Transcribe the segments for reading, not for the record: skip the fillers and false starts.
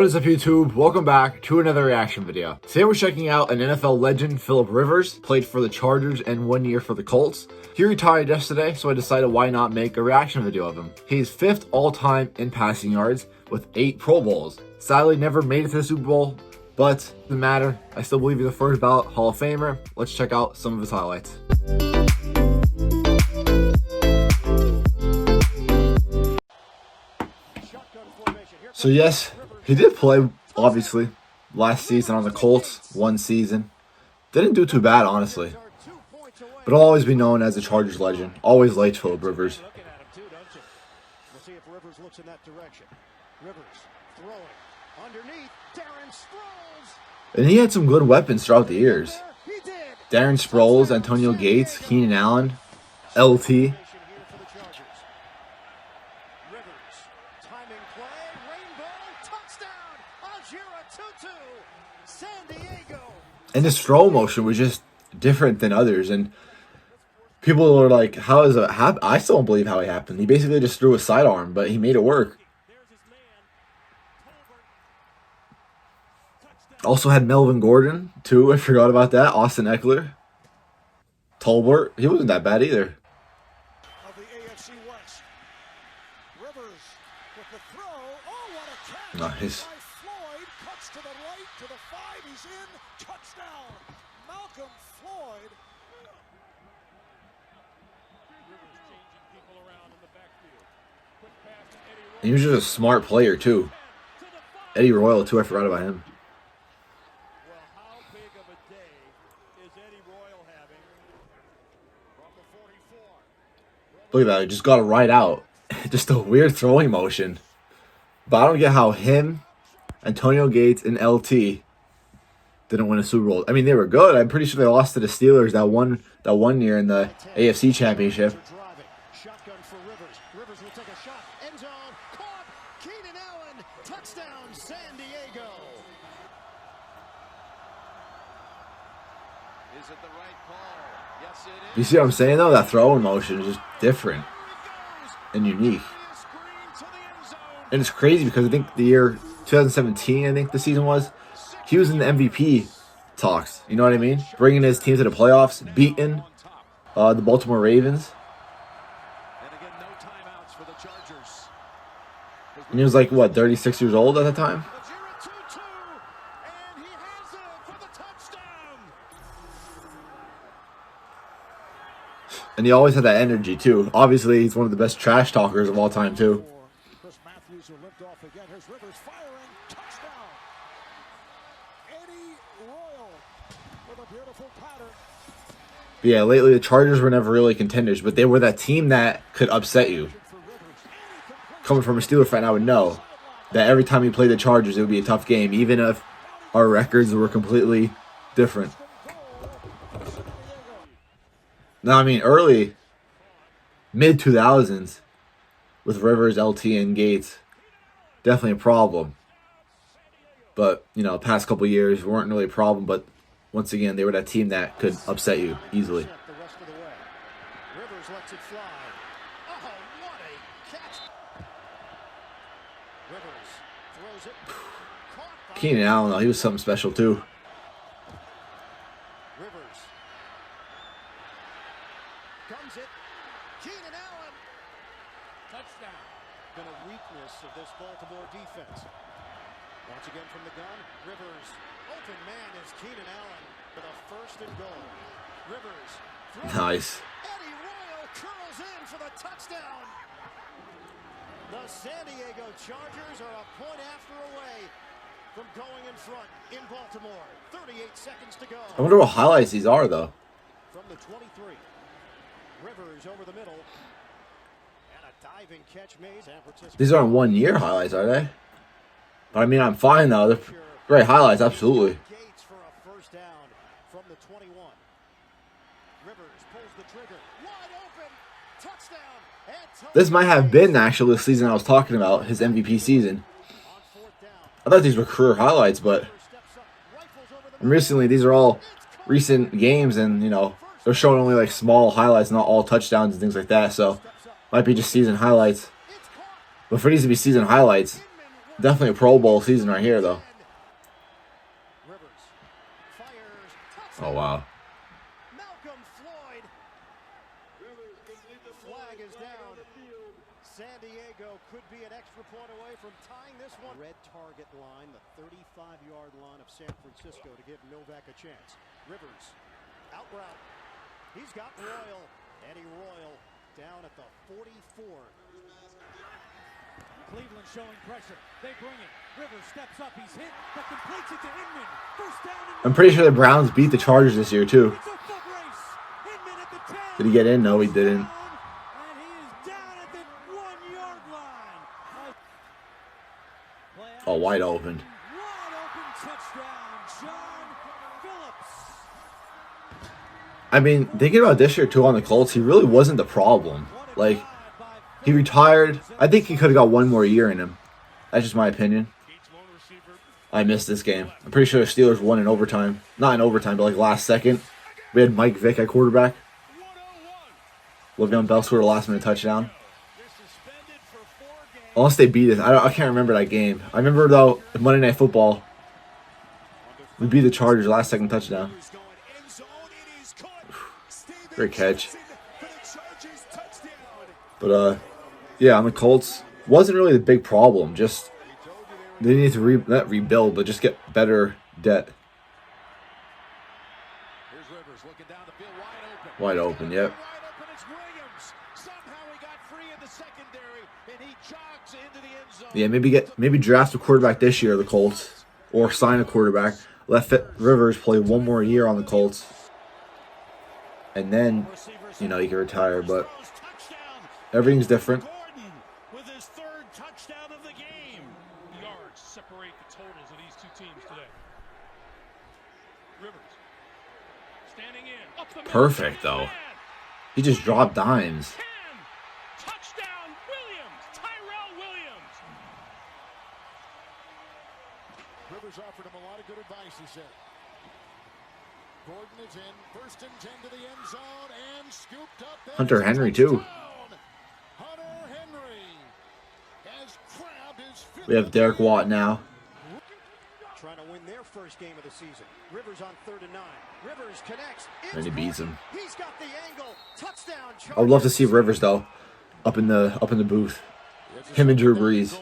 What is up, YouTube? Welcome back to another reaction video. Today we're checking out an NFL legend, Phillip Rivers, played for the Chargers and 1 year for the Colts. He retired yesterday, so I decided why not make a reaction video of him. He's 5th all-time in passing yards with 8 Pro Bowls. Sadly, never made it to the Super Bowl, but doesn't matter. I still believe he's the first ballot Hall of Famer. Let's check out some of his highlights. So yes, he did play, obviously, last season on the Colts, 1 season. Didn't do too bad, honestly. But I'll always be known as a Chargers legend. Always liked Phillip Rivers. We'll see if Rivers looks in that direction. Rivers throwing underneath. Darren Sproles. And he had some good weapons throughout the years. Darren Sproles, Antonio Gates, Keenan Allen, LT. And his throw motion was just different than others. And people were like, how is it happen? I still don't believe how it happened. He basically just threw a sidearm, but he made it work. Also had Melvin Gordon, too. I forgot about that. Austin Eckler. Tolbert. He wasn't that bad either. Of the AFC West. Rivers with the throw. Oh, what a catch. Nice. Floyd cuts to the right to the 5. He's in. Touchdown. Malcolm Floyd. He was just a smart player, too. Eddie Royal, too. I forgot about him. Well, how big of a day is Eddie Royal having from the 44? Look at that. He just got it right out. Just a weird throwing motion. But I don't get how him, Antonio Gates, and LT didn't win a Super Bowl. I mean, they were good. I'm pretty sure they lost to the Steelers that one year in the AFC Championship. Shotgun for Rivers. Rivers will take a shot. End zone. Caught. Keenan Allen. Touchdown, San Diego. Is it the right call? Yes, it is. You see what I'm saying, though? That throwing motion is just different and unique. And it's crazy because I think the year 2017, I think the season was, he was in the MVP talks. You know what I mean? Bringing his team to the playoffs, beating the Baltimore Ravens. And he was like, what, 36 years old at the time? And he always had that energy, too. Obviously, he's one of the best trash talkers of all time, too. But yeah, lately the Chargers were never really contenders, but they were that team that could upset you. Coming from a Steelers fan, I would know that every time we played the Chargers, it would be a tough game, even if our records were completely different. Now, I mean, early, mid-2000s, with Rivers, LT, and Gates, definitely a problem. But, you know, past couple years weren't really a problem, but once again, they were that team that could upset you easily. Keenan Allen, though, he was something special, too. Comes it. Keenan Allen. Touchdown. Been a weakness of this Baltimore defense. Once again from the gun. Rivers. Open man is Keenan Allen for the 1st and goal. Rivers. Nice. Eddie Royal curls in for the touchdown. The San Diego Chargers are a point after away from going in front in Baltimore. 38 seconds to go. I wonder what highlights these are, though. From the 23. Rivers over the middle. And a diving catch made. These aren't 1 year highlights, are they? But I mean, I'm fine, though. They're great highlights, absolutely. Gates for a 1st down from the 21. Rivers pulls the trigger. Wide open. Touchdown. This might have been actually the season I was talking about, his MVP season. I thought these were career highlights, but recently these are all recent games, and, you know, they're showing only like small highlights, not all touchdowns and things like that, so might be just season highlights. But for these to be season highlights, Definitely a Pro Bowl season right here, though. Rivers fires. Oh, wow. Malcolm Floyd. The flag is down. San Diego could be an extra point away from tying this one. Red target line, the 35-yard line of San Francisco to give Novak a chance. Rivers out route. He's got Royal. Eddie Royal down at the 44. Cleveland showing pressure. They bring it. Rivers steps up. He's hit, but completes it to Inman. First down. I'm pretty sure the Browns beat the Chargers this year, too. It's a foot race. Inman at the 10. Did he get in? No, he didn't. And he is down at the 1-yard line. Oh, wide open. Wide open touchdown. John Phillips. I mean, thinking about this year, too, on the Colts, he really wasn't the problem. Like, he retired. I think he could have got one more year in him. That's just my opinion. I missed this game. I'm pretty sure the Steelers won in overtime. Not in overtime, but like last second. We had Mike Vick at quarterback. Le'Veon Bell scored a last-minute touchdown. Unless they beat us. I can't remember that game. I remember, though, Monday Night Football, we beat the Chargers last-second touchdown. Great catch. But, yeah, on the Colts, wasn't really the big problem. Just, they need to not rebuild, but just get better debt. Wide open, yep. Yeah, maybe draft a quarterback this year, the Colts, or sign a quarterback. Let Phillip Rivers play one more year on the Colts, and then, you know, he can retire. But everything's different. With his third touchdown of the game. Yards separate the totals of these two teams today. Rivers standing in. Up the middle. Perfect, though. He just dropped dimes. Touchdown, Williams. Tyrell Williams. Rivers offered him a lot of good advice, he said. Gordon is in. First and 10 to the end zone and scooped up. Hunter Henry, too. We have Derek Watt now. Trying to win their first game of the season. Rivers on 3rd and 9. Rivers connects. And he beats him. He's got the angle. Touchdown. I would love to see Rivers, though, up in the booth. Him and Drew Brees.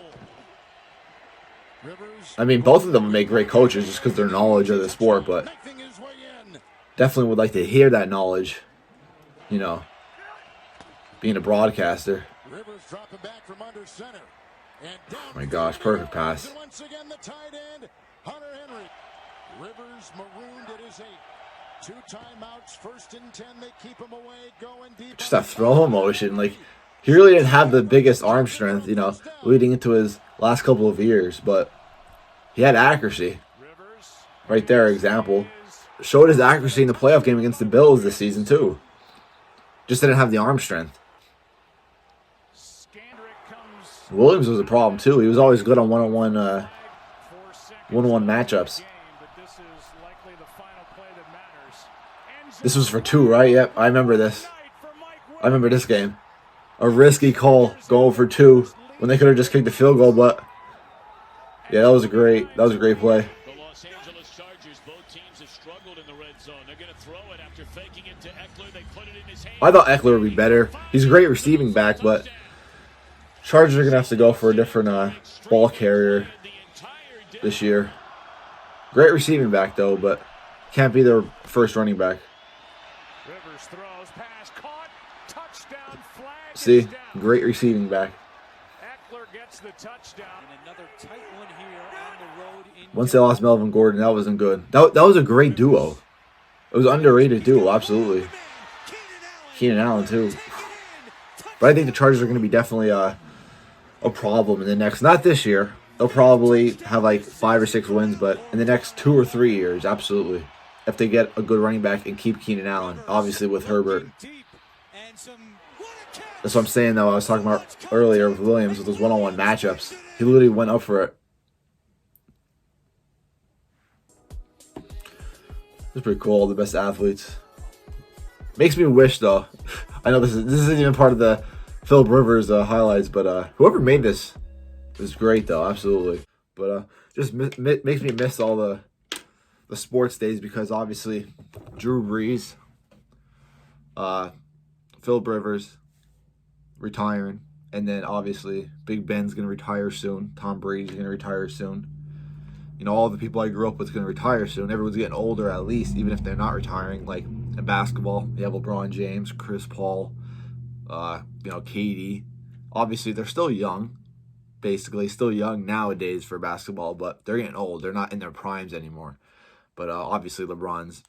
I mean, both of them would make great coaches just because their knowledge of the sport, but definitely would like to hear that knowledge, you know, being a broadcaster. Rivers dropping back from under center. Oh my gosh, perfect pass. Once again, the tight end, Hunter Henry. Rivers marooned at his 8. 2 timeouts, 1st and 10. They keep him away, going deep. Just that throw motion, like, he really didn't have the biggest arm strength, you know, leading into his last couple of years, but he had accuracy. Right there, example. Showed his accuracy in the playoff game against the Bills this season, too. Just didn't have the arm strength. Williams was a problem, too. He was always good on one-on-one matchups. This was for 2, right? Yep, I remember this. I remember this game. A risky call, going for 2, when they could have just kicked the field goal, but yeah, that was a great play. The Los Angeles Chargers, both teams have struggled in the red zone. They're going to throw it after faking it to Eckler. They put it in his hand. I thought Eckler would be better. He's a great receiving back, but Chargers are going to have to go for a different ball carrier this year. Great receiving back, though, but can't be their first running back. Rivers throws, pass caught, touchdown, flag. See, great receiving back. Eckler gets the touchdown. And another tight one here on the road. Once they lost Melvin Gordon, that wasn't good. That was a great duo. It was an underrated duo, absolutely. Keenan Allen, too. But I think the Chargers are going to be definitely a problem in the next, not this year. They'll probably have like 5 or 6 wins, but in the next 2 or 3 years, absolutely. If they get a good running back and keep Keenan Allen, obviously with Herbert. That's what I'm saying, though. I was talking about earlier with Williams with those one-on-one matchups. He literally went up for it. It's pretty cool. The best athletes. Makes me wish, though. I know this isn't even part of the Phillip Rivers highlights, but whoever made this was great, though. Absolutely. But just makes me miss all the sports days, because obviously Drew Brees, Phillip Rivers retiring, and then obviously Big Ben's going to retire soon. Tom Brady's going to retire soon. You know, all the people I grew up with are going to retire soon. Everyone's getting older, at least, even if they're not retiring. Like in basketball, you have LeBron James, Chris Paul, KD. Obviously, they're still young, basically. Still young nowadays for basketball, but they're getting old. They're not in their primes anymore. But obviously, LeBron's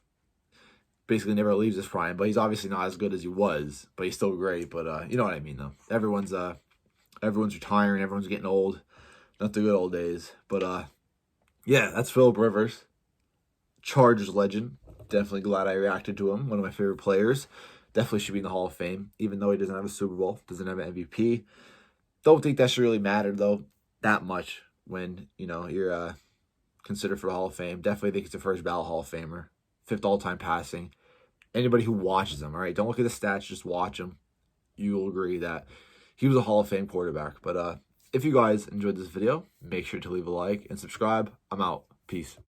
basically never leaves his prime. But he's obviously not as good as he was. But he's still great. But you know what I mean, though. Everyone's retiring. Everyone's getting old. Not the good old days. But yeah, that's Phillip Rivers, Chargers legend. Definitely glad I reacted to him. One of my favorite players. Definitely should be in the Hall of Fame, even though he doesn't have a Super Bowl, doesn't have an MVP. Don't think that should really matter, though, that much when, you're considered for the Hall of Fame. Definitely think it's the first ballot Hall of Famer. 5th all-time passing. Anybody who watches him, all right? Don't look at the stats, just watch him. You will agree that he was a Hall of Fame quarterback. But if you guys enjoyed this video, make sure to leave a like and subscribe. I'm out. Peace.